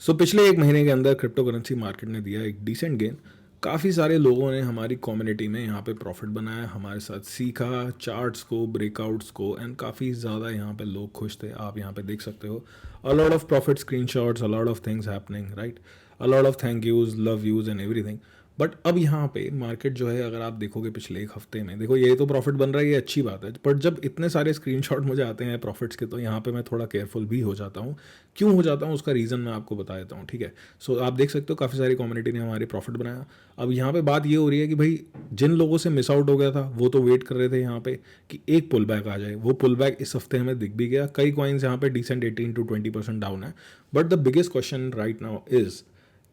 पिछले एक महीने के अंदर क्रिप्टो करेंसी मार्केट ने दिया एक डिसेंट गेन। काफ़ी सारे लोगों ने हमारी कम्युनिटी में यहाँ पे प्रॉफिट बनाया, हमारे साथ सीखा, चार्ट्स को, ब्रेकआउट्स को, एंड काफ़ी ज़्यादा यहाँ पे लोग खुश थे। आप यहाँ पे देख सकते हो अ lot of profit screenshots, a lot of things happening, right, a lot of thank use, love use and everything. But अब यहाँ पे मार्केट जो है, अगर आप देखोगे पिछले एक हफ्ते में, देखो ये तो प्रॉफिट बन रहा है, ये अच्छी बात है, बट जब इतने सारे स्क्रीनशॉट मुझे आते हैं प्रॉफिट्स के, तो यहाँ पे मैं थोड़ा केयरफुल भी हो जाता हूँ। क्यों हो जाता हूँ उसका रीज़न मैं आपको बता देता हूँ, ठीक है। आप देख सकते हो काफ़ी सारी कम्युनिटी ने हमारे प्रॉफिट बनाया। अब यहाँ पे बात ये हो रही है कि भाई जिन लोगों से मिस आउट हो गया था वो तो वेट कर रहे थे यहाँ पे कि एक पुल बैक आ जाए। वो पुल बैक इस हफ्ते हमें दिख भी गया। कई कॉइन्स यहाँ पे डिसेंट 18 to 20% डाउन है। But the biggest question right now is,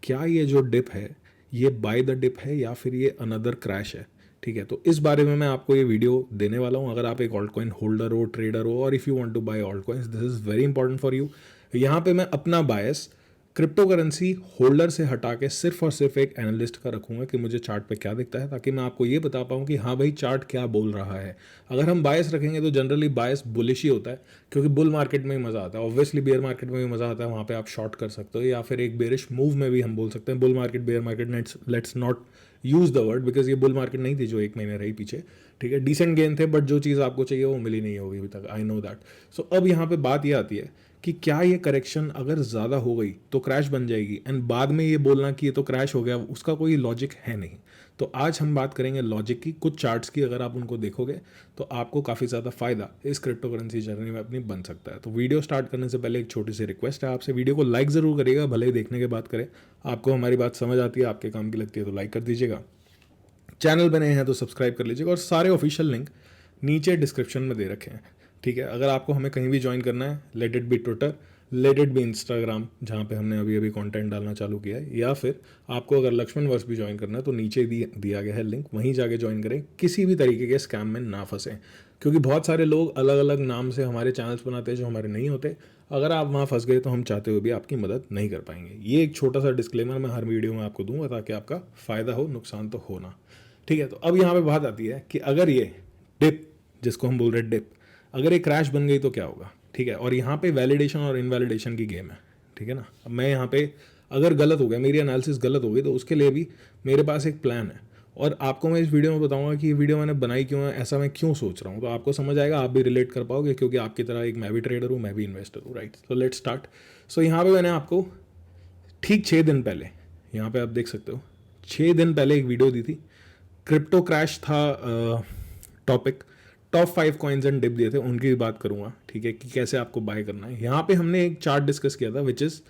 क्या ये जो डिप है ये बाय द डिप है या फिर ये अनदर क्रैश है, ठीक है। तो इस बारे में मैं आपको ये वीडियो देने वाला हूँ। अगर आप एक ऑल्ट कॉइन होल्डर हो, ट्रेडर हो, और if you want to buy alt coins, this is very important for you. यहाँ पे मैं अपना बायस क्रिप्टो करेंसी होल्डर से हटा के सिर्फ और सिर्फ एक एनालिस्ट का रखूंगा कि मुझे चार्ट पे क्या दिखता है, ताकि मैं आपको ये बता पाऊँ कि हाँ भाई चार्ट क्या बोल रहा है। अगर हम बायस रखेंगे तो जनरली बायस बुलिश ही होता है, क्योंकि बुल मार्केट में ही मज़ा आता है। ऑब्वियसली बेयर मार्केट में भी मज़ा आता है, वहाँ पे आप शॉर्ट कर सकते हो, या फिर एक बेरिश मूव में भी हम बोल सकते हैं। Bull market, bear market, let's not use the word, because ये बुल मार्केट नहीं थी जो एक महीने रही पीछे, ठीक है। डिसेंट गेन थे, बट जो चीज़ आपको चाहिए वो मिली नहीं होगी अभी तक, आई नो दैट। सो अब यहाँ पे बात ये आती है कि क्या ये करेक्शन अगर ज़्यादा हो गई तो क्रैश बन जाएगी, एंड बाद में ये बोलना कि ये तो क्रैश हो गया, उसका कोई लॉजिक है नहीं। तो आज हम बात करेंगे लॉजिक की, कुछ चार्ट्स की। अगर आप उनको देखोगे तो आपको काफ़ी ज़्यादा फायदा इस क्रिप्टो करेंसी जर्नी में अपनी बन सकता है। तो वीडियो स्टार्ट करने से पहले एक छोटी सी रिक्वेस्ट है आपसे, वीडियो को लाइक ज़रूर करिएगा, भले ही देखने के बाद करें। आपको हमारी बात समझ आती है, आपके काम की लगती है, तो लाइक कर दीजिएगा। चैनल बने हैं तो सब्सक्राइब कर लीजिएगा, और सारे ऑफिशियल लिंक नीचे डिस्क्रिप्शन में दे रखे हैं, ठीक है। अगर आपको हमें कहीं भी ज्वाइन करना है, let it be Twitter, let it be Instagram, जहाँ पे हमने अभी अभी कंटेंट डालना चालू किया है, या फिर आपको अगर लक्ष्मण वर्ष भी ज्वाइन करना है तो नीचे दिया गया है लिंक, वहीं जाके ज्वाइन करें। किसी भी तरीके के स्कैम में ना फंसें, क्योंकि बहुत सारे लोग अलग अलग नाम से हमारे चैनल्स बनाते हैं जो हमारे नहीं होते। अगर आप वहाँ फंस गए तो हम चाहते हुए भी आपकी मदद नहीं कर पाएंगे। ये एक छोटा सा डिस्क्लेमर मैं हर वीडियो में आपको दूंगा, ताकि आपका फ़ायदा हो, नुकसान तो हो ना, ठीक है। तो अब यहाँ पे बात आती है कि अगर ये डिप, जिसको हम बोल रहे हैं डिप, अगर ये क्रैश बन गई तो क्या होगा, ठीक है। और यहाँ पे वैलिडेशन और इनवैलिडेशन की गेम है, ठीक है ना। अब मैं यहाँ पे अगर गलत हो गया, मेरी एनालिसिस गलत हो गई, तो उसके लिए भी मेरे पास एक प्लान है, और आपको मैं इस वीडियो में बताऊंगा कि ये वीडियो मैंने बनाई क्यों है, ऐसा मैं क्यों सोच रहा हूँ। तो आपको समझ आएगा, आप भी रिलेट कर पाओगे, क्योंकि आपकी तरह एक मैं भी ट्रेडर हूँ, मैं भी इन्वेस्टर हूँ, राइट। तो लेट्स स्टार्ट। सो यहाँ पे मैंने आपको ठीक 6 दिन पहले, यहाँ पे आप देख सकते हो, 6 दिन पहले एक वीडियो दी थी। क्रिप्टो क्रैश था topic. Top 5 coins and dip दिए थे, उनकी भी बात करूंगा, ठीक है, कि कैसे आपको बाय करना है। यहाँ पे हमने एक चार्ट डिस्कस किया था, विच इज़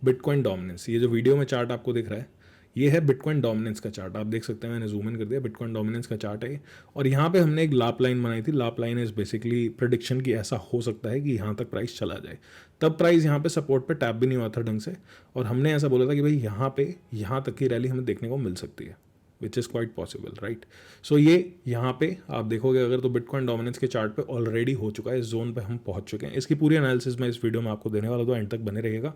बिटकॉइन डोमिनेंस। ये जो वीडियो में चार्ट आपको दिख रहा है, ये है बिटकॉइन डोमिनेंस का चार्ट। आप देख सकते हैं, मैंने जूम इन कर दिया, बिटकॉइन डोमिनेंस का चार्ट है ये। और यहाँ पे हमने एक लाप लाइन बनाई थी। लाप लाइन इज बेसिकली प्रिडिक्शन की, ऐसा हो सकता है कि यहाँ तक प्राइस चला जाए। तब प्राइस यहाँ पे सपोर्ट पे टैप भी नहीं हुआ था ढंग से, और हमने ऐसा बोला था कि भाई यहाँ पे, यहाँ तक की रैली हमें देखने को मिल सकती है, which is quite possible, right. So ये यहाँ पे आप देखोगे अगर, तो बिटकॉइन डोमिनेंस के चार्ट पे ऑलरेडी हो चुका है, इस जोन पे हम पहुँच चुके हैं। इसकी पूरी एनालिसिस मैं इस वीडियो में आपको देने वाला, तो एंड तक बने रहिएगा।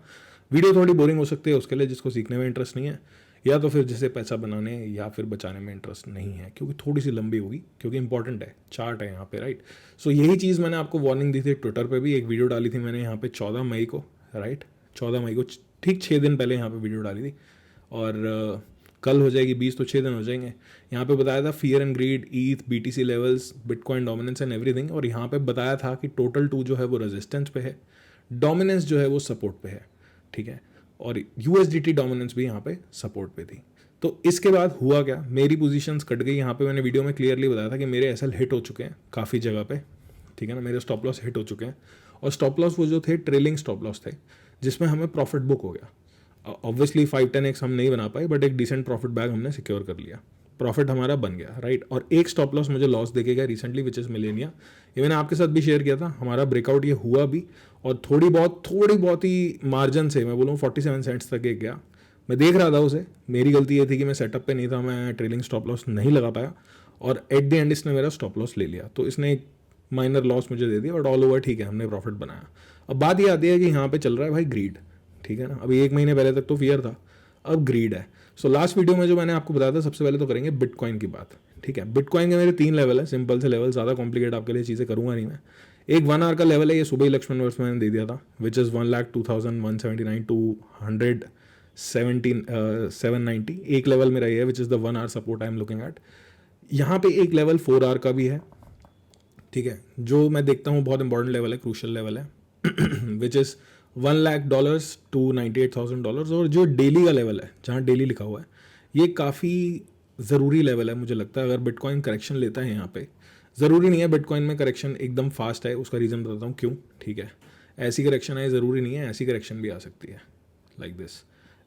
वीडियो थोड़ी बोरिंग हो सकती है उसके लिए जिसको सीखने में इंटरेस्ट नहीं है, या तो फिर जिसे पैसा बनाने या फिर बचाने में इंटरेस्ट नहीं है, क्योंकि थोड़ी सी लंबी होगी, क्योंकि इंपॉर्टेंट है, चार्ट है यहाँ पे, राइट। सो यही चीज़ मैंने आपको वार्निंग दी थी ट्विटर पे भी। एक वीडियो डाली थी मैंने यहाँ पे 14 मई को, राइट, 14 मई को, ठीक 6 दिन पहले यहाँ पे वीडियो डाली थी। और कल हो जाएगी 20, तो 6 दिन हो जाएंगे। यहाँ पे बताया था fear and greed, ETH, BTC levels, bitcoin dominance and everything. और यहाँ पे बताया था कि टोटल 2 जो है वो रेजिस्टेंस पे है, डोमिनेंस जो है वो सपोर्ट पे है, ठीक है। और USDT डोमिनेंस भी यहाँ पे सपोर्ट पे थी। तो इसके बाद हुआ क्या, मेरी पोजीशंस कट गई। यहाँ पे मैंने वीडियो में क्लियरली बताया था कि मेरे एसएल हिट हो चुके हैं काफ़ी जगह पे, ठीक है ना। मेरे स्टॉप लॉस हिट हो चुके हैं, और स्टॉप लॉस वो जो थे ट्रेलिंग स्टॉप लॉस थे, जिसमें हमें प्रॉफिट बुक हो गया। ऑब्वियसली 5-10x हम नहीं बना पाए, बट एक डिसेंट प्रॉफिट बैग हमने सिक्योर कर लिया, प्रॉफिट हमारा बन गया, राइट। और एक स्टॉप लॉस मुझे लॉस देके गया रिसेंटली, विच इज़ मिलेनिया। ये मैंने आपके साथ भी शेयर किया था, हमारा ब्रेकआउट ये हुआ भी, और थोड़ी बहुत ही मार्जिन से, मैं बोलूँ 47 सेंट्स तक एक गया। मैं देख रहा था उसे, मेरी गलती ये थी कि मैं सेटअप पे नहीं था, मैं ट्रेलिंग स्टॉप लॉस नहीं लगा पाया, और एट द एंड इसने मेरा स्टॉप लॉस ले लिया। तो इसने एक माइनर लॉस मुझे दे दिया, बट ऑल ओवर ठीक है, हमने प्रॉफिट बनाया। अब बात ये आती है कि यहाँ पे चल रहा है भाई ग्रीड, ठीक है ना। अभी 1 महीने पहले तक तो फियर था, अब ग्रीड है। सो लास्ट वीडियो में जो मैंने आपको बताया था, सबसे पहले तो करेंगे बिटकॉइन की बात, ठीक है। बिटकॉइन के मेरे 3 लेवल है, सिंपल से लेवल, ज़्यादा कॉम्प्लिकेट आपके लिए चीज़ें करूँगा नहीं मैं। एक 1 आवर का लेवल है, ये सुबह ही लक्ष्मण वर्ष मैंने दे दिया था, विच इज़ 1,02,179 टू 790। एक लेवल मेरा ये है which is the 1 hour support I am looking at. यहाँ पे एक लेवल 4 आवर का भी है, ठीक है, जो मैं देखता हूँ बहुत इंपॉर्टेंट लेवल है, क्रूशल लेवल है, विच इज़ $1,00,000 टू $98,000। और जो डेली का लेवल है, जहाँ डेली लिखा हुआ है, ये काफ़ी ज़रूरी लेवल है मुझे लगता है। अगर बिटकॉइन करेक्शन लेता है यहाँ पे, ज़रूरी नहीं है बिटकॉइन में करेक्शन एकदम फास्ट है, उसका रीज़न बताता हूँ क्यों, ठीक है। ऐसी करेक्शन है, ज़रूरी नहीं है, ऐसी करेक्शन भी आ सकती है लाइक दिस,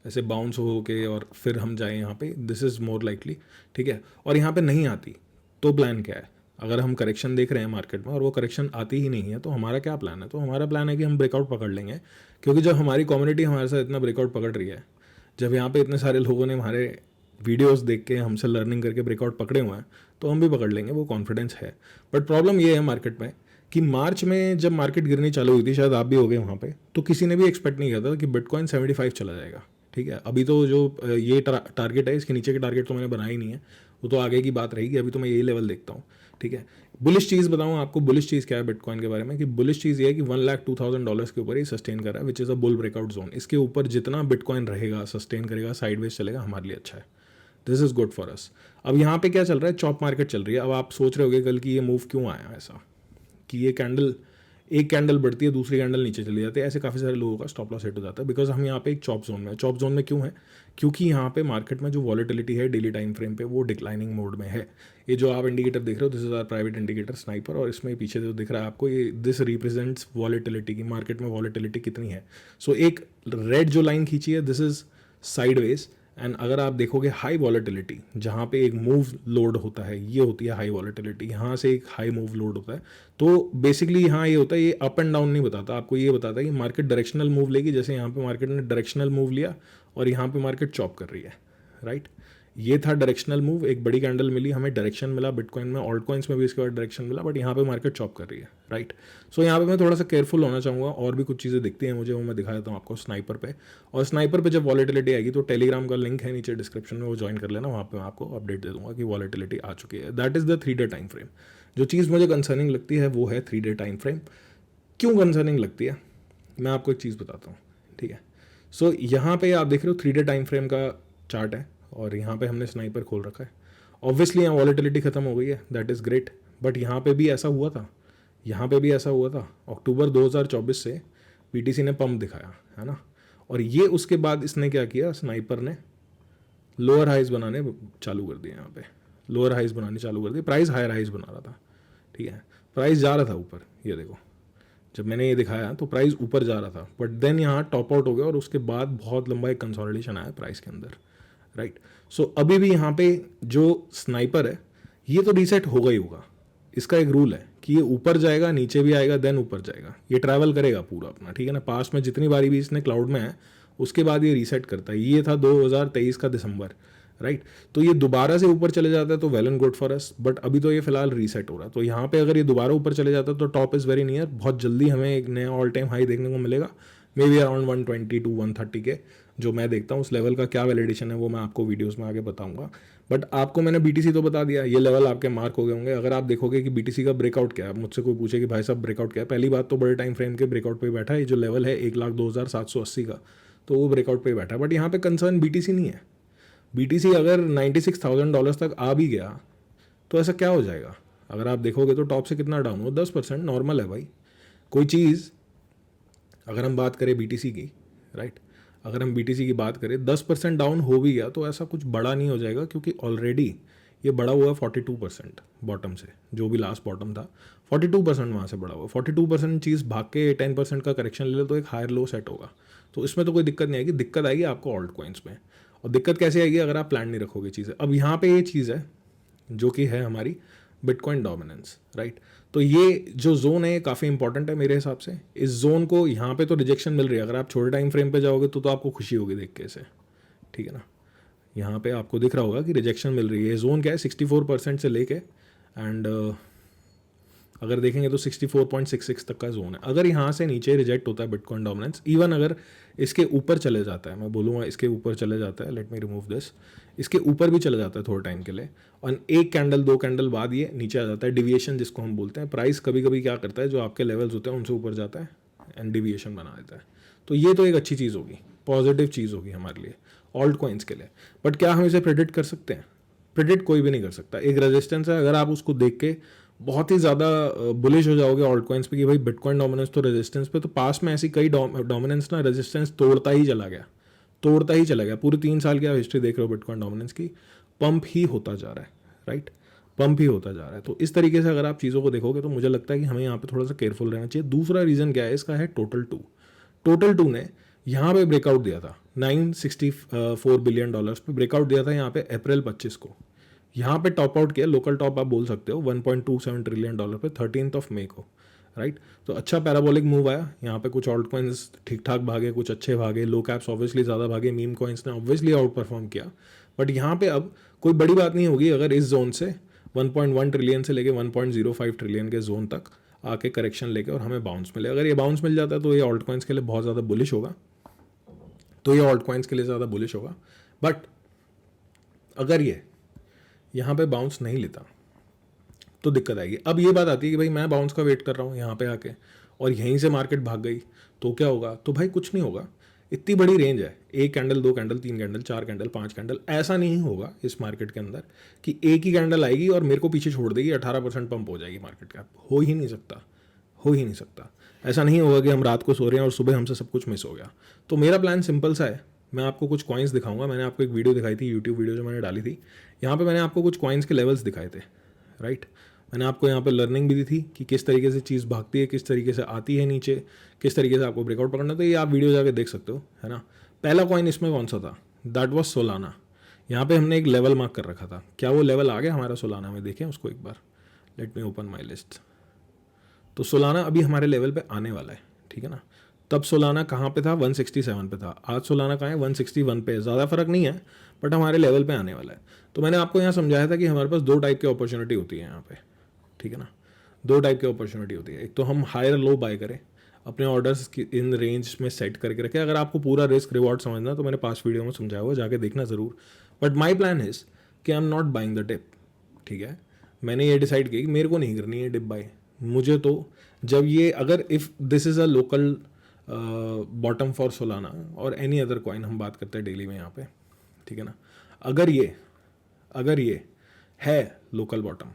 ऐसे बाउंस हो के और फिर हम जाएँ यहाँ पे, दिस इज़ मोर लाइकली, ठीक है। और यहाँ पे नहीं आती तो प्लान क्या है? अगर हम करेक्शन देख रहे हैं मार्केट में और वो करेक्शन आती ही नहीं है, तो हमारा क्या प्लान है? तो हमारा प्लान है कि हम ब्रेकआउट पकड़ लेंगे, क्योंकि जब हमारी कम्युनिटी हमारे साथ इतना ब्रेकआउट पकड़ रही है, जब यहाँ पे इतने सारे लोगों ने हमारे वीडियोस देख के हमसे लर्निंग करके ब्रेकआउट पकड़े हुए हैं, तो हम भी पकड़ लेंगे, वो कॉन्फिडेंस है। बट प्रॉब्लम ये है मार्केट में कि मार्च में जब मार्केट गिरनी चालू हुई थी, शायद आप भी हो गए वहाँ पे, तो किसी ने भी एक्सपेक्ट नहीं किया था कि बिटकॉइन 75 चला जाएगा, ठीक है। अभी तो जो ये टारगेट है, इसके नीचे के टारगेट तो मैंने बनाया ही नहीं है, वो तो आगे की बात रहेगी, अभी तो मैं यही लेवल देखता हूँ, ठीक है। बुलिश चीज़ बताऊँ आपको, बुलिश चीज़ क्या है बिटकॉइन के बारे में, कि बुलिश चीज़ ये है कि $1,02,000 के ऊपर ही सस्टेन कर रहा है, which is a bull breakout zone. इसके ऊपर जितना बिटकॉइन रहेगा, सस्टेन करेगा, साइडवेज चलेगा, हमारे लिए अच्छा है, this is good for us. अब यहाँ पे क्या चल रहा है? चॉप मार्केट चल रही है। अब आप सोच रहे होगे कल की ये मूव क्यों आया ऐसा, कि ये कैंडल, एक कैंडल बढ़ती है, दूसरी कैंडल नीचे चली जाती है, ऐसे काफ़ी सारे लोगों का स्टॉप लॉस हिट हो जाता है, बिकॉज हम यहाँ पे एक चॉप जोन में है। चॉप जोन में क्यों है? क्योंकि यहाँ पे मार्केट में जो वॉलेटिलिटी है डेली टाइम फ्रेम पे, वो डिक्लाइनिंग मोड में है। ये जो आप इंडिकेटर देख रहे हो, this is our private indicator sniper, और इसमें पीछे जो दिख रहा है आपको, ये दिस रिप्रेजेंट्स वॉलेटिलिटी की, मार्केट में वॉलेटिलिटी कितनी है। सो एक रेड जो लाइन खींची है, दिस इज साइडवेज। एंड अगर आप देखोगे हाई वॉलेटिलिटी, जहाँ पे एक मूव लोड होता है, ये होती है हाई वॉलेटिलिटी, यहाँ से एक हाई मूव लोड होता है। तो बेसिकली यहाँ ये होता है, ये अप एंड डाउन नहीं बताता आपको, ये बताता है कि मार्केट डायरेक्शनल मूव लेगी। जैसे यहाँ पे मार्केट ने डायरेक्शनल मूव लिया और यहाँ पे मार्केट चॉप कर रही है, राइट। ये था डायरेक्शनल मूव, एक बड़ी कैंडल मिली, हमें डायरेक्शन मिला बिटकॉइन में, ऑल्ट कॉइन्स में भी इसके बाद डायरेक्शन मिला, बट यहाँ पे मार्केट चॉप कर रही है, राइट। सो यहाँ पे मैं थोड़ा सा केयरफुल होना चाहूँगा, और भी कुछ चीज़ें दिखती हैं मुझे, वो मैं दिखा देता हूँ आपको स्नाइपर पे। और स्नाइपर पे जब वॉलेटिलिटी आएगी, तो टेलीग्राम का लिंक है नीचे डिस्क्रिप्शन में, वो ज्वाइन कर लेना, वहाँ पे मैं आपको अपडेट दे दूँगा कि वॉलेटिलिटी आ चुकी है। दैट इज़ द 3-डे टाइम फ्रेम। जो चीज़ मुझे कंसर्निंग लगती है वो है 3-डे टाइम फ्रेम। क्यों कंसर्निंग लगती है, मैं आपको एक चीज़ बताता हूँ, ठीक है। सो यहाँ पे आप देख रहे हो 3-डे टाइम फ्रेम का चार्ट है, और यहाँ पे हमने स्नाइपर खोल रखा है। ऑब्वियसली यहाँ वॉलेटिलिटी खत्म हो गई है, दैट इज़ ग्रेट, बट यहाँ पे भी ऐसा हुआ था, यहाँ पे भी ऐसा हुआ था। अक्टूबर 2024 से पीटीसी ने पंप दिखाया, है ना। और ये उसके बाद इसने क्या किया, स्नाइपर ने लोअर हाइज बनाने चालू कर दिए, यहाँ पे लोअर हाइज बनाने चालू कर दिए, प्राइस हायर हाइज बना रहा था, ठीक है। प्राइस जा रहा था ऊपर, ये देखो, जब मैंने ये दिखाया तो प्राइस ऊपर जा रहा था, बट देन यहाँ टॉप आउट हो गया, और उसके बाद बहुत लंबा एक कंसोलिडेशन आया प्राइस के अंदर, राइट। सो अभी भी यहाँ पे जो स्नाइपर है, ये तो रीसेट होगा ही होगा। इसका एक रूल है कि ये ऊपर जाएगा, नीचे भी आएगा, देन ऊपर जाएगा, ये ट्रैवल करेगा पूरा अपना, ठीक है ना। पास्ट में जितनी बारी भी इसने क्लाउड में है, उसके बाद ये रीसेट करता है। ये था 2023 का दिसंबर, राइट। तो ये दोबारा से ऊपर चले जाता है तो well and good for us, but अभी तो ये फिलहाल रीसेट हो रहा है। तो यहाँ पे अगर ये दोबारा ऊपर चले जाता है तो टॉप इज़ वेरी नियर, बहुत जल्दी हमें एक नया ऑल टाइम हाई देखने को मिलेगा, मे बी अराउंड 120 to 130 के, जो मैं देखता हूँ। उस लेवल का क्या वैलिडेशन है वो मैं आपको वीडियोस में आगे बताऊंगा, बट आपको मैंने बीटीसी तो बता दिया, ये लेवल आपके मार्क हो गए होंगे। अगर आप देखोगे कि बीटीसी का ब्रेकआउट क्या है, मुझसे कोई पूछे कि भाई साहब ब्रेकआउट क्या है, पहली बात तो बड़े टाइम फ्रेम के ब्रेकआउट पे बैठा है। ये जो लेवल है 1,02,780 का, तो वो ब्रेकआउट पे बैठा है, बट यहाँ पे कंसर्न बीटीसी नहीं है। बीटीसी अगर $96,000 तक आ भी गया तो ऐसा क्या हो जाएगा? अगर आप देखोगे तो टॉप से कितना डाउन हो, 10%, नॉर्मल है भाई। कोई चीज़ अगर हम बात करें बीटीसी की, राइट, अगर हम बीटीसी की बात करें, 10% डाउन हो भी गया तो ऐसा कुछ बड़ा नहीं हो जाएगा, क्योंकि ऑलरेडी ये बड़ा हुआ 42% बॉटम से, जो भी लास्ट बॉटम था 42% वहाँ से बड़ा हुआ। 42% चीज़ भाग के 10% का करेक्शन ले लो तो एक हायर लो सेट होगा, तो इसमें तो कोई दिक्कत नहीं आएगी। दिक्कत आएगी आपको ऑल्ट कॉइन्स में, और दिक्कत कैसे आएगी? अगर आप प्लान नहीं रखोगे चीज़ें। अब यहाँ पे ये चीज़ है जो कि है हमारी बिटकॉइन डोमिनेंस, राइट। तो ये जो जोन है काफ़ी इंपॉर्टेंट है मेरे हिसाब से। इस जोन को यहाँ पे तो रिजेक्शन मिल रही है, अगर आप छोटे टाइम फ्रेम पे जाओगे तो आपको खुशी होगी देख के इसे, ठीक है ना। यहाँ पे आपको दिख रहा होगा कि रिजेक्शन मिल रही है। ये जोन क्या है, 64% से लेके एंड अगर देखेंगे तो 64.66 तक का जोन है। अगर यहाँ से नीचे रिजेक्ट होता है बिटकॉइन डोमिनेंस, इवन अगर इसके ऊपर चले जाता है, मैं बोलूँगा इसके ऊपर चले जाता है, लेट मी रिमूव दिस, इसके ऊपर भी चले जाता है थोड़े टाइम के लिए, और एक कैंडल दो कैंडल बाद ये नीचे आ जाता है, डिविएशन जिसको हम बोलते हैं, प्राइस कभी कभी क्या करता है जो आपके लेवल्स होते हैं उनसे ऊपर जाता है एंड डिविएशन बना देता है। तो ये तो एक अच्छी चीज़ होगी, पॉजिटिव चीज़ होगी हमारे लिए ऑल्ट कॉइन्स के लिए। बट क्या हम इसे प्रेडिक्ट कर सकते हैं? प्रेडिक्ट कोई भी नहीं कर सकता। एक रेजिस्टेंस है, अगर आप उसको देख के बहुत ही ज़्यादा बुलिश हो जाओगे ऑल्ट कॉइन्स पे कि भाई बिटकॉइन डोमिनेंस तो रेजिस्टेंस पे, तो पास में ऐसी कई डोमिनेंस ना रेजिस्टेंस तोड़ता ही चला गया, तोड़ता ही चला गया। पूरे 3 साल की आप हिस्ट्री देख रहे हो बिटकॉइन डोमिनेंस की, पंप ही होता जा रहा है, राइट, पंप ही होता जा रहा है। तो इस तरीके से अगर आप चीज़ों को देखोगे तो मुझे लगता है कि हमें यहाँ पे थोड़ा सा केयरफुल रहना चाहिए। दूसरा रीज़न क्या है इसका, है टोटल टू। टोटल टू ने यहाँ पे ब्रेकआउट दिया था, $964 बिलियन पे ब्रेकआउट दिया था यहाँ पे अप्रैल 25 को। यहाँ पे टॉप आउट किया, लोकल टॉप आप बोल सकते हो, $1.27 ट्रिलियन पे 13 मई को, राइट। तो अच्छा पैराबोलिक मूव आया यहाँ पे, कुछ ऑल्ट कॉइन्स ठीक ठाक भागे, कुछ अच्छे भागे, लो कैप्स ऑब्वियसली ज़्यादा भागे, मीम कॉइन्स ने ऑब्वियसली आउट परफॉर्म किया। बट यहाँ पे अब कोई बड़ी बात नहीं होगी अगर इस जोन से 1.1 ट्रिलियन से लेके 1.05 ट्रिलियन के जोन तक आके करेक्शन लेके और हमें बाउंस मिले। अगर ये बाउंस मिल जाता है तो ये ऑल्ट कॉइन्स के लिए बहुत ज़्यादा बुलिश होगा, बट अगर ये यहाँ पे बाउंस नहीं लेता तो दिक्कत आएगी। अब ये बात आती है कि भाई मैं बाउंस का वेट कर रहा हूँ यहाँ पे आके और यहीं से मार्केट भाग गई तो क्या होगा? तो भाई कुछ नहीं होगा, इतनी बड़ी रेंज है, एक कैंडल, दो कैंडल, तीन कैंडल, चार कैंडल, पांच कैंडल, ऐसा नहीं होगा इस मार्केट के अंदर कि एक ही कैंडल आएगी और मेरे को पीछे छोड़ देगी, 18% पंप हो जाएगी मार्केट का। हो ही नहीं सकता, हो ही नहीं सकता। ऐसा नहीं होगा कि हम रात को सो रहे हैं और सुबह हमसे सब कुछ मिस हो गया। तो मेरा प्लान सिंपल सा है, मैं आपको कुछ कॉइन्स दिखाऊंगा। मैंने आपको एक वीडियो दिखाई थी, यूट्यूब वीडियो जो मैंने डाली थी, यहाँ पे मैंने आपको कुछ कॉइन्स के लेवल्स दिखाए थे, राइट। मैंने आपको यहाँ पे लर्निंग भी दी थी कि किस तरीके से चीज़ भागती है, किस तरीके से आती है नीचे, किस तरीके से आपको ब्रेकआउट पकड़ना। तो ये आप वीडियो जाके देख सकते हो, है ना। पहला कॉइन इसमें कौन सा था? That was Solana. यहाँ पे हमने एक लेवल मार्क कर रखा था, क्या वो लेवल आ गया हमारा सोलाना में? देखें उसको एक बार, let me open my list. तो सोलाना अभी हमारे लेवल पे आने वाला है, ठीक है ना। तब सोलाना कहाँ पे था? 167 पे था। आज सोलाना कहाँ है? 161 पे। ज़्यादा फर्क नहीं है, बट हमारे लेवल पे आने वाला है। तो मैंने आपको यहाँ समझाया था कि हमारे पास दो टाइप की अपॉर्चुनिटी होती है यहाँ पे, ठीक है ना। दो टाइप की अपॉर्चुनिटी होती है, एक तो हम हायर लो बाय करें, अपने ऑर्डर्स इन रेंज में सेट करके रखें। अगर आपको पूरा रिस्क रिवॉर्ड समझना तो मैंने पास्ट वीडियो में समझाया हुआ, जाके देखना ज़रूर। बट माई प्लान इज़ कि I am not buying the dip, ठीक है। मैंने ये डिसाइड किया कि मेरे को नहीं करनी है डिप बाय। मुझे तो जब ये, अगर if this is a local bottom for Solana और एनी अदर कॉइन, हम बात करते हैं डेली में यहाँ पे, ठीक है ना। अगर ये है लोकल बॉटम,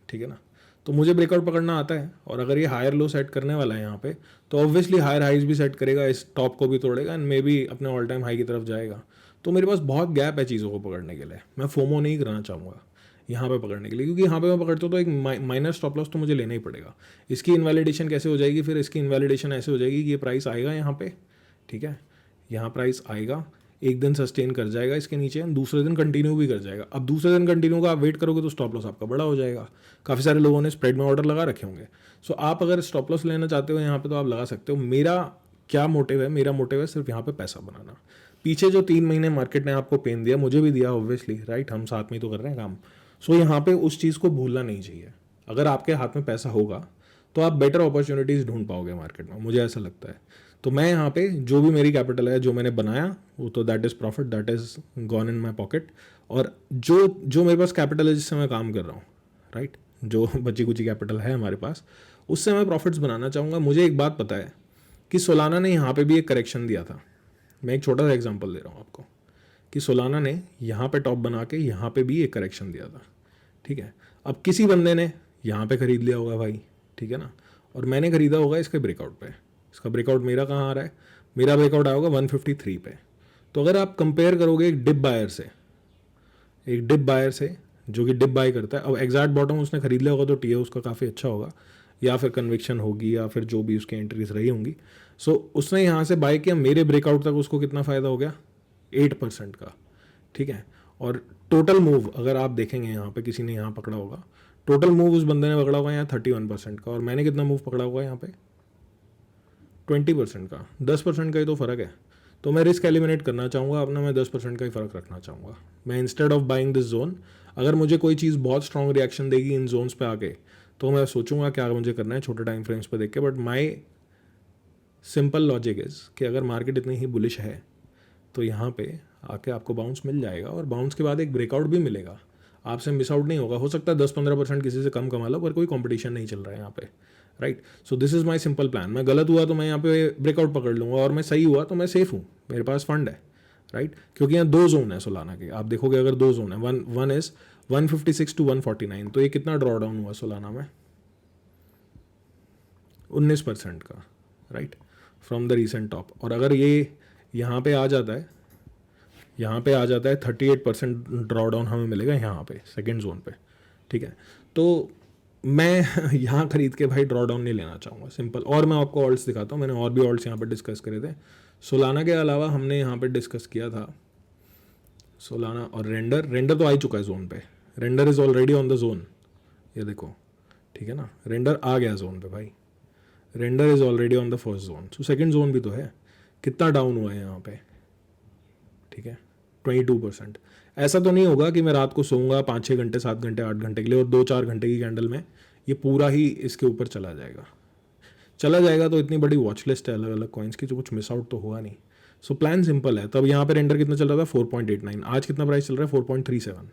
ठीक है ना, तो मुझे ब्रेकआउट पकड़ना आता है। और अगर ये हायर लो सेट करने वाला है यहाँ पे, तो ऑब्वियसली हायर हाइज भी सेट करेगा, इस टॉप को भी तोड़ेगा एंड मे बी अपने ऑल टाइम हाई की तरफ जाएगा। तो मेरे पास बहुत गैप है चीज़ों को पकड़ने के लिए। मैं फोमो नहीं करना चाहूँगा यहाँ पे पकड़ने के लिए, क्योंकि यहाँ पे मैं पकड़ता हूँ तो एक माइनर स्टॉप लॉस तो मुझे लेना ही पड़ेगा। इसकी इनवैलिडेशन कैसे हो जाएगी? फिर इसकी इनवैलिडेशन ऐसे हो जाएगी कि ये प्राइस आएगा यहाँ पे, ठीक है, यहाँ प्राइस आएगा, एक दिन सस्टेन कर जाएगा इसके नीचे, दूसरे दिन कंटिन्यू भी कर जाएगा। अब दूसरे दिन कंटिन्यू का आप वेट करोगे तो स्टॉप लॉस आपका बड़ा हो जाएगा। काफ़ी सारे लोगों ने स्प्रेड में ऑर्डर लगा रखे होंगे। सो आप अगर स्टॉप लॉस लेना चाहते हो यहाँ पे तो आप लगा सकते हो। मेरा क्या मोटिव है? मेरा मोटिव है सिर्फ यहाँ पे पैसा बनाना। पीछे जो 3 महीने मार्केट ने आपको पेन दिया, मुझे भी दिया ऑब्वियसली, राइट, हम साथ में ही तो कर रहे हैं काम। सो यहाँ पे उस चीज़ को भूलना नहीं चाहिए। अगर आपके हाथ में पैसा होगा तो आप बेटर अपॉर्चुनिटीज़ ढूंढ पाओगे मार्केट में, मुझे ऐसा लगता है। तो मैं यहाँ पे जो भी मेरी कैपिटल है, जो मैंने बनाया, वो तो that is profit, that is gone in my pocket. और जो मेरे पास कैपिटल है जिससे मैं काम कर रहा हूँ, राइट, जो बची कुची कैपिटल है हमारे पास, उससे मैं प्रॉफिट्स बनाना चाहूँगा। मुझे एक बात पता है कि सोलाना ने यहाँ पे भी एक करेक्शन दिया था। मैं एक छोटा सा एग्जांपल दे रहा हूँ आपको कि सोलाना ने यहाँ पे टॉप बना के यहाँ पे भी एक करेक्शन दिया था, ठीक है। अब किसी बंदे ने यहाँ पे ख़रीद लिया होगा भाई, ठीक है ना, और मैंने ख़रीदा होगा इसके ब्रेकआउट पे। इसका ब्रेकआउट मेरा कहाँ आ रहा है? मेरा ब्रेकआउट आया होगा 153 पे। तो अगर आप कंपेयर करोगे एक डिप बायर से जो कि डिप बाय करता है, अब एग्जैक्ट बॉटम उसने खरीद लिया होगा तो टीए उसका काफ़ी अच्छा होगा, या फिर कन्विक्शन होगी, या फिर जो भी उसकी एंट्रीज रही होंगी। सो उसने यहाँ से बाय किया, मेरे ब्रेकआउट तक उसको कितना फ़ायदा हो गया? 8% का, ठीक है। और टोटल मूव अगर आप देखेंगे यहाँ पे, किसी ने यहाँ पकड़ा होगा, टोटल मूव उस बंदे ने पकड़ा होगा यहाँ 31% का, और मैंने कितना मूव पकड़ा होगा यहाँ पे? 20% का। 10% का ही तो फ़र्क है। तो मैं रिस्क एलिमिनेट करना चाहूँगा अपना, मैं 10% का ही फ़र्क रखना चाहूँगा। मैं instead of buying this zone, अगर मुझे कोई चीज़ बहुत स्ट्रॉन्ग रिएक्शन देगी इन जोन्स पे आके, तो मैं सोचूंगा क्या मुझे करना है छोटे टाइम फ्रेम्स पे देख के। But my simple logic is कि अगर मार्केट इतनी ही बुलिश है तो यहाँ पे आके आपको बाउंस मिल जाएगा, और बाउंस के बाद एक ब्रेकआउट भी मिलेगा, आपसे मिस आउट नहीं होगा। हो सकता है 10-15% किसी से कम कमा लो, पर कोई कंपटीशन नहीं चल रहा है यहाँ पे, right. So this is my simple plan. मैं गलत हुआ तो मैं यहाँ पे ब्रेकआउट पकड़ लूँगा, और मैं सही हुआ तो मैं सेफ हूँ, मेरे पास फंड है, राइट। क्योंकि यहाँ 2 जोन है सोलाना के, आप देखोगे अगर 2 जोन है, वन इज़ 156 to 149, तो ये कितना ड्रॉ डाउन हुआ सोलाना में? 19% का, right, from the recent top. और अगर ये यहाँ पे आ जाता है, यहाँ पे आ जाता है 38% ड्रॉ डाउन हमें मिलेगा यहाँ पे सेकेंड जोन पे, ठीक है। तो मैं यहाँ खरीद के भाई ड्रॉ डाउन नहीं लेना चाहूँगा, सिंपल। और मैं आपको ऑल्ट्स दिखाता हूँ, मैंने और भी ऑल्ट्स यहाँ पे डिस्कस करे थे। सोलाना के अलावा हमने यहाँ पे डिस्कस किया था सोलाना और रेंडर तो आ ही चुका है जोन पे, render is already on the zone, ये देखो, ठीक है ना, रेंडर आ गया जोन पे भाई, render is already on the first zone. So second zone भी तो है, कितना डाउन हुआ है यहाँ पे, ठीक है, 22%। ऐसा तो नहीं होगा कि मैं रात को सोऊंगा 5-6 घंटे, 7 घंटे, 8 घंटे के लिए, और 2-4 घंटे की कैंडल में ये पूरा ही इसके ऊपर चला जाएगा। चला जाएगा तो इतनी बड़ी वॉच लिस्ट है अलग अलग कॉइन्स की, जो कुछ मिस आउट तो होगा नहीं। सो प्लान सिंपल है। तब यहाँ पे रेंडर कितना चल रहा था? 4.89। आज कितना प्राइस चल रहा है? 4.37,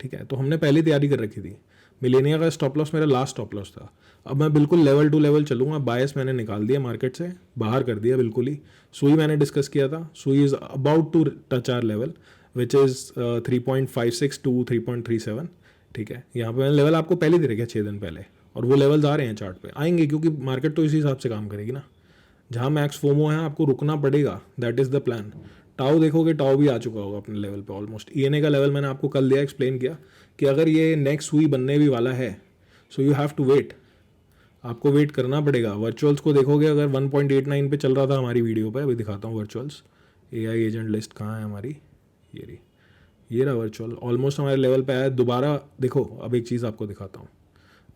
ठीक है। तो हमने पहले तैयारी कर रखी थी। मिलेनिया का स्टॉप लॉस मेरा लास्ट स्टॉप लॉस था। अब मैं बिल्कुल लेवल टू लेवल चलूंगा। बायस मैंने निकाल दिया, मार्केट से बाहर कर दिया बिल्कुल ही। सुई मैंने डिस्कस किया था, Sui is about to touch our level which is 3.56 to 3.37, ठीक है। यहाँ पे मैंने लेवल आपको पहले दे रखा 6 दिन पहले, और वो लेवल्स आ रहे हैं चार्ट पे, आएंगे, क्योंकि मार्केट तो इसी हिसाब से काम करेगी ना। जहाँ मैक्स फोमो है आपको रुकना पड़ेगा, that is the plan. Tau देखोगे, टाओ भी आ चुका होगा अपने लेवल पे ऑलमोस्ट। ईएनए का लेवल मैंने आपको कल दिया, एक्सप्लेन किया कि अगर ये नेक्स्ट हुई बनने भी वाला है, so you have to wait, आपको वेट करना पड़ेगा। वर्चुअल्स को देखोगे, अगर 1.89 पे चल रहा था हमारी वीडियो पे, अभी दिखाता हूँ वर्चुअल्स, एआई एजेंट लिस्ट कहाँ है हमारी, ये रहा वर्चुअल, ऑलमोस्ट हमारे लेवल पे आया। दोबारा देखो, अब एक चीज़ आपको दिखाता हूँ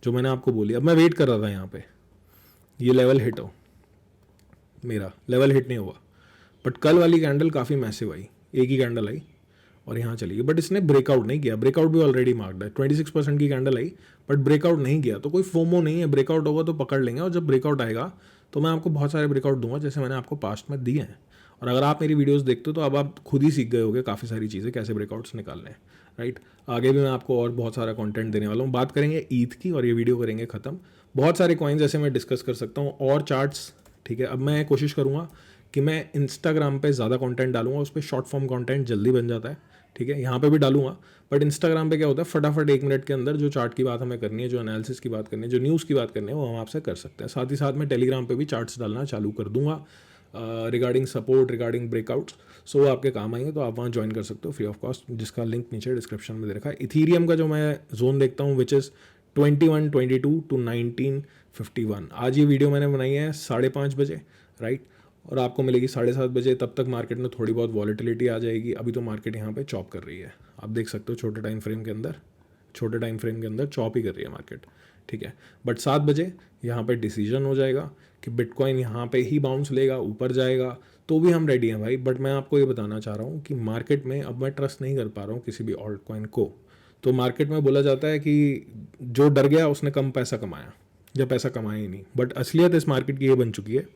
जो मैंने आपको बोली। अब मैं वेट कर रहा था यहाँ पे ये लेवल हिट हो, मेरा लेवल हिट नहीं हुआ, बट कल वाली कैंडल काफ़ी मैसिव आई, एक ही कैंडल आई और यहाँ चली गई, बट इसने ब्रेकआउट नहीं किया। ब्रेकआउट भी ऑलरेडी मार्क्ड है, 26% की कैंडल आई, बट ब्रेकआउट नहीं किया। तो कोई फोमो नहीं है, ब्रेकआउट होगा तो पकड़ लेंगे, और जब ब्रेकआउट आएगा तो मैं आपको बहुत सारे ब्रेकआउट दूंगा, जैसे मैंने आपको पास्ट में दिए हैं। और अगर आप मेरी वीडियोस देखते हो तो अब आप खुद ही सीख गए होगे काफ़ी सारी चीज़ें, कैसे ब्रेकआउट्स निकालने हैं, राइट। आगे भी मैं आपको और बहुत सारा कंटेंट देने वाला हूँ। बात करेंगे ईद की, और ये वीडियो करेंगे ख़त्म। बहुत सारे कॉइन्स ऐसे मैं डिस्कस कर सकता हूँ, और चार्ट्स, ठीक है। अब मैं कोशिश करूँगा कि मैं इंस्टाग्राम पे ज़्यादा कंटेंट डालूंगा, उस पर शॉर्ट फॉर्म कंटेंट जल्दी बन जाता है, ठीक है। यहाँ पे भी डालूंगा, बट इंस्टाग्राम पे क्या होता है, फटाफट 1 मिनट के अंदर जो चार्ट की बात हमें करनी है, जो एनालिसिस की बात करनी है, जो न्यूज़ की बात करनी है, वो हम आपसे कर सकते हैं। साथ ही साथ मैं टेलीग्राम पे भी चार्ट्स डालना चालू कर दूंगा रिगार्डिंग सपोर्ट, रिगार्डिंग ब्रेकआउट्स। सो वो आपके काम आएंगे, तो आप वहाँ ज्वाइन कर सकते हो फ्री ऑफ कॉस्ट, जिसका लिंक नीचे डिस्क्रिप्शन में दे रखा है। इथीरियम का जो मैं जोन देखता हूँ, विच इज़ 2122 to 1951। आज ये वीडियो मैंने बनाई है 5:30 बजे, राइट, और आपको मिलेगी 7:30 बजे। तब तक मार्केट में थोड़ी बहुत वॉलेटिलिटी आ जाएगी। अभी तो मार्केट यहाँ पे चॉप कर रही है, आप देख सकते हो, छोटे टाइम फ्रेम के अंदर चॉप ही कर रही है मार्केट, ठीक है। बट 7 बजे यहाँ पे डिसीजन हो जाएगा कि बिटकॉइन यहाँ पे ही बाउंस लेगा, ऊपर जाएगा, तो भी हम रेडी हैं भाई। बट मैं आपको ये बताना चाह रहा हूँ कि मार्केट में अब मैं ट्रस्ट नहीं कर पा रहा हूँ किसी भी ऑल्ट कॉइन को। तो मार्केट में बोला जाता है कि जो डर गया उसने कम पैसा कमाया, या पैसा कमाया ही नहीं। बट असलियत इस मार्केट की ये बन चुकी है,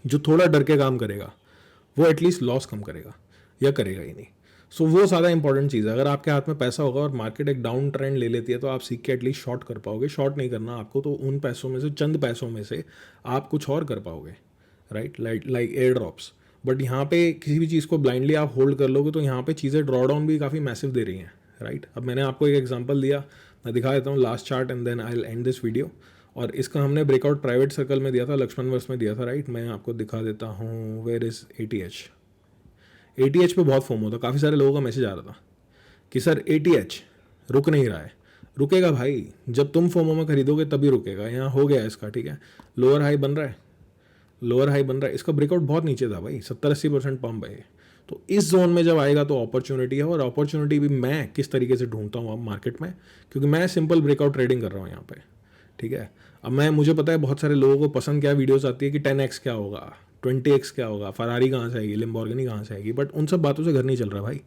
जो थोड़ा डर के काम करेगा वो एटलीस्ट लॉस कम करेगा, या करेगा ही नहीं। सो वो ज़्यादा इंपॉर्टेंट चीज़ है। अगर आपके हाथ में पैसा होगा और मार्केट एक डाउन ट्रेंड ले लेती है, तो आप सीख के एटलीस्ट शॉर्ट कर पाओगे। शॉर्ट नहीं करना आपको, तो उन पैसों में से, चंद पैसों में से आप कुछ और कर पाओगे, right, like air drops. But यहाँ पे किसी भी चीज़ को ब्लाइंडली आप होल्ड कर लोगे, तो यहाँ पे चीज़ें ड्रॉ डाउन भी काफ़ी मैसिव दे रही हैं, राइट। अब मैंने आपको एक एग्जांपल दिया, मैं दिखा देता हूँ last chart, and then I will end this video. और इसका हमने ब्रेकआउट प्राइवेट सर्कल में दिया था, लक्ष्मण वर्स में दिया था, राइट। मैं आपको दिखा देता हूँ, वेयर इज़ ATH पे बहुत फोम होता, काफ़ी सारे लोगों का मैसेज आ रहा था कि सर ATH रुक नहीं रहा है। रुकेगा भाई, जब तुम फोमो में खरीदोगे तभी रुकेगा। यहाँ हो गया इसका, ठीक है, लोअर हाई बन रहा है, इसका ब्रेकआउट बहुत नीचे था भाई, 70-80% पंप है। तो इस जोन में जब आएगा तो अपॉर्चुनिटी है, और अपॉर्चुनिटी भी मैं किस तरीके से ढूंढता हूँ अब मार्केट में, क्योंकि मैं सिंपल ब्रेकआउट ट्रेडिंग कर रहा हूँ यहाँ पे, ठीक है। अब मुझे पता है बहुत सारे लोगों को पसंद क्या वीडियोस आती है कि 10x क्या होगा, 20x क्या होगा, फरारी कहाँ से आएगी, लिम्बोर्गिनी कहाँ से आएगी। बट उन सब बातों से घर नहीं चल रहा भाई,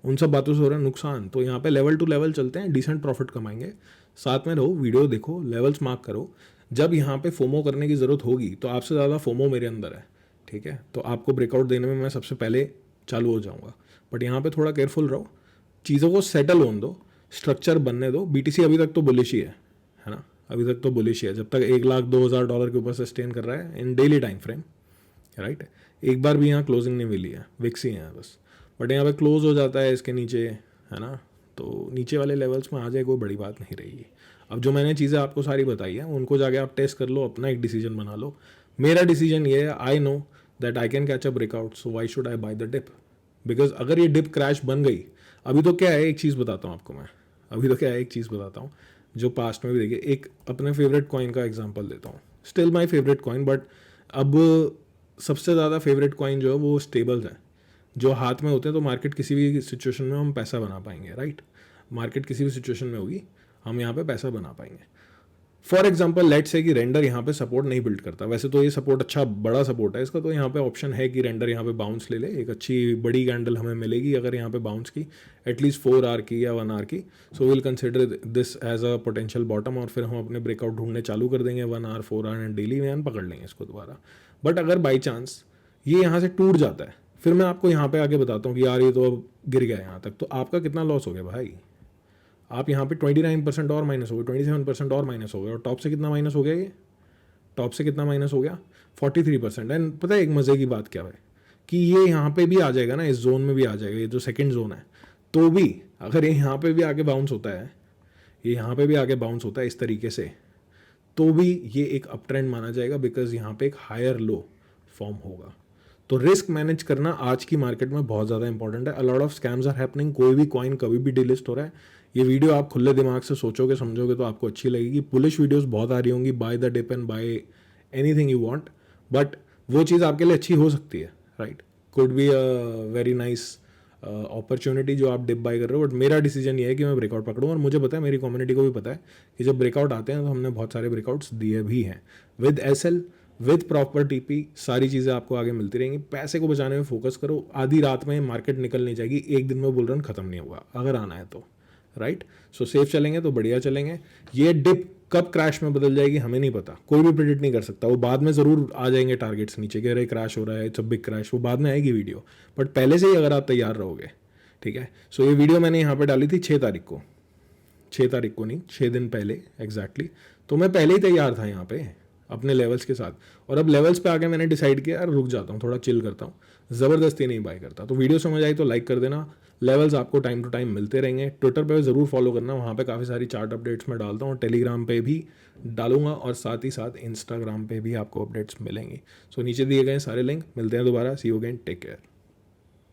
उन सब बातों से हो रहा है नुकसान। तो यहाँ पे लेवल टू लेवल चलते हैं, डिसेंट प्रॉफिट कमाएंगे। साथ में रहो, वीडियो देखो, लेवल्स मार्क करो। जब यहाँ पे फोमो करने की ज़रूरत होगी तो आपसे ज़्यादा फोमो मेरे अंदर है, ठीक है, तो आपको ब्रेकआउट देने में मैं सबसे पहले चालू हो जाऊँगा। बट यहाँ पे थोड़ा केयरफुल रहो, चीज़ों को सेटल होने दो, स्ट्रक्चर बनने दो। बीटीसी अभी तक तो बुलिश ही है ना, अभी तक तो बुलिश ही है, जब तक 1,02,000 के ऊपर सस्टेन कर रहा है इन डेली टाइम फ्रेम, राइट। एक बार भी यहाँ क्लोजिंग नहीं मिली है, विक्स ही है बस। बट यहाँ पे क्लोज हो जाता है इसके नीचे, है ना, तो नीचे वाले लेवल्स में आ जाए कोई बड़ी बात नहीं रहेगी। अब जो मैंने चीज़ें आपको सारी बताई है उनको जाके आप टेस्ट कर लो, अपना एक डिसीजन बना लो। मेरा डिसीजन ये है, I know that I can catch a breakout, so why should I buy the dip. Because अगर ये डिप क्रैश बन गई, अभी तो क्या है, एक चीज़ बताता हूँ आपको मैं, अभी तो क्या है, एक चीज़ बताता हूँ जो पास्ट में भी देखिए। एक अपने फेवरेट कॉइन का एग्जांपल देता हूँ, still my favourite coin, but अब सबसे ज़्यादा फेवरेट कॉइन जो है वो स्टेबल्स है, जो हाथ में होते हैं। तो मार्केट किसी भी सिचुएशन में हम पैसा बना पाएंगे, राइट। मार्केट किसी भी सिचुएशन में होगी, हम यहाँ पे पैसा बना पाएंगे। फॉर एग्जाम्पल लेट से कि रेंडर यहाँ पे सपोर्ट नहीं बिल्ड करता, वैसे तो ये सपोर्ट अच्छा बड़ा सपोर्ट है इसका, तो यहाँ पे ऑप्शन है कि रेंडर यहाँ पे बाउंस ले ले, एक अच्छी बड़ी कैंडल हमें मिलेगी अगर यहाँ पे बाउंस की, एटलीस्ट 4 आवर की या 1 आवर की। So will consider this as a potential bottom, और फिर हम अपने ब्रेकआउट ढूंढने चालू कर देंगे 1 आवर 4 आवर एंड डेली में पकड़ लेंगे इसको दोबारा। बट अगर बाई चांस ये यहाँ से टूट जाता है, फिर मैं आपको यहाँ पे आके बताता हूँ कि यार ये तो अब गिर गया यहाँ तक, तो आपका कितना लॉस हो गया भाई। आप यहाँ पे 29% और माइनस हो गए, 27% और माइनस हो गया, और टॉप से कितना माइनस हो गया, ये टॉप से कितना माइनस हो गया 43%। एंड पता है एक मज़े की बात क्या है, कि ये यहाँ पे भी आ जाएगा ना, इस जोन में भी आ जाएगा, ये जो सेकंड जोन है, तो भी अगर ये यहाँ पे भी आके बाउंस होता है, ये यहाँ पे भी आके बाउंस होता है इस तरीके से, तो भी ये एक अप ट्रेंड माना जाएगा, बिकॉज यहाँ पे एक हायर लो फॉर्म होगा। तो रिस्क मैनेज करना आज की मार्केट में बहुत ज़्यादा इंपॉर्टेंट है। A lot of scams are happening, कोई भी कॉइन कभी भी डिलिस्ट हो रहा है। ये वीडियो आप खुले दिमाग से सोचोगे समझोगे तो आपको अच्छी लगेगी। पुलिश वीडियोस बहुत आ रही होंगी, buy the dip and buy anything you want, but वो चीज़ आपके लिए अच्छी हो सकती है, right. Could be a very nice opportunity जो आप डिप बाय कर रहे हो, बट मेरा डिसीजन ये है कि मैं ब्रेकआउट पकड़ूँ, और मुझे पता है, मेरी कम्युनिटी को भी पता है कि जब ब्रेकआउट आते हैं तो हमने बहुत सारे ब्रेकआउट्स दिए भी हैं with SL, with proper TP, सारी चीज़ें आपको आगे मिलती रहेंगी। पैसे को बचाने में फोकस करो, आधी रात में मार्केट निकल नहीं जाएगी, एक दिन में बुल रन खत्म नहीं होगा अगर आना है तो, राइट। सो सेफ चलेंगे तो बढ़िया चलेंगे। ये डिप कब क्रैश में बदल जाएगी हमें नहीं पता, कोई भी प्रेडिक्ट नहीं कर सकता। वो बाद में ज़रूर आ जाएंगे टारगेट्स नीचे के, अरे क्रैश हो रहा है, इट्स अ बिग क्रैश, वो बाद में आएगी वीडियो, बट पहले से ही अगर आप तैयार रहोगे, ठीक है। सो ये वीडियो मैंने यहाँ पे डाली थी 6 तारीख को, 6 तारीख को नहीं, 6 दिन पहले एग्जैक्टली। तो मैं पहले ही तैयार था यहाँ पे अपने लेवल्स के साथ, और अब लेवल्स पे आके मैंने डिसाइड किया यार रुक जाता हूँ, थोड़ा चिल करता हूँ, ज़बरदस्ती नहीं बाय करता। तो वीडियो समझ आई तो लाइक कर देना। लेवल्स आपको टाइम टू टाइम मिलते रहेंगे। ट्विटर पे ज़रूर फॉलो करना, वहाँ पे काफ़ी सारी चार्ट अपडेट्स मैं डालता हूँ, टेलीग्राम पे भी डालूंगा, और साथ ही साथ इंस्टाग्राम पे भी आपको अपडेट्स मिलेंगी। सो नीचे दिए गए सारे लिंक, मिलते हैं दोबारा, सी यू अगेन, टेक केयर।